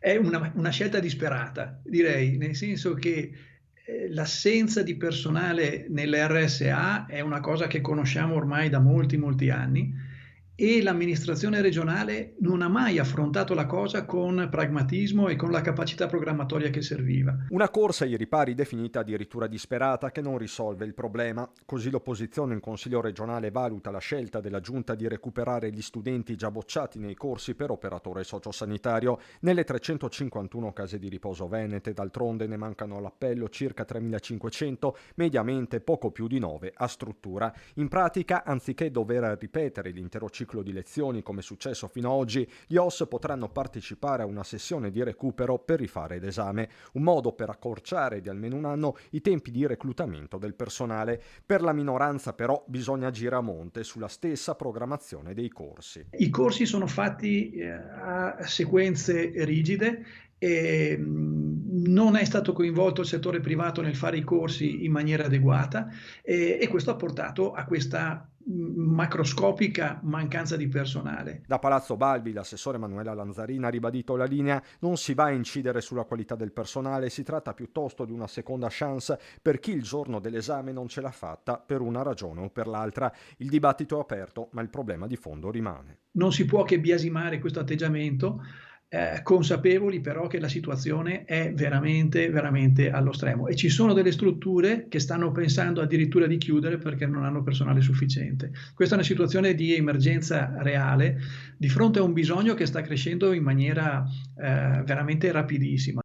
È una scelta disperata, direi, nel senso che, l'assenza di personale nelle RSA è una cosa che conosciamo ormai da molti, molti anni e l'amministrazione regionale non ha mai affrontato la cosa con pragmatismo e con la capacità programmatoria che serviva. Una corsa ai ripari definita addirittura disperata che non risolve il problema. Così l'opposizione in Consiglio regionale valuta la scelta della Giunta di recuperare gli studenti già bocciati nei corsi per operatore sociosanitario nelle 351 case di riposo venete. D'altronde ne mancano all'appello circa 3.500, mediamente poco più di 9 a struttura. In pratica, anziché dover ripetere l'intero ciclo di lezioni come è successo fino ad oggi, gli OS potranno partecipare a una sessione di recupero per rifare l'esame, un modo per accorciare di almeno un anno i tempi di reclutamento del personale. Per la minoranza però bisogna agire a monte sulla stessa programmazione dei corsi. I corsi sono fatti a sequenze rigide e non è stato coinvolto il settore privato nel fare i corsi in maniera adeguata e questo ha portato a questa macroscopica mancanza di personale. Da Palazzo Balbi l'assessore Manuela Lanzarina ha ribadito la linea: non si va a incidere sulla qualità del personale, si tratta piuttosto di una seconda chance per chi il giorno dell'esame non ce l'ha fatta per una ragione o per l'altra. Il dibattito è aperto, ma il problema di fondo rimane. Non si può che biasimare questo atteggiamento, consapevoli però che la situazione è veramente, veramente allo stremo e ci sono delle strutture che stanno pensando addirittura di chiudere perché non hanno personale sufficiente. Questa è una situazione di emergenza reale di fronte a un bisogno che sta crescendo in maniera veramente rapidissima.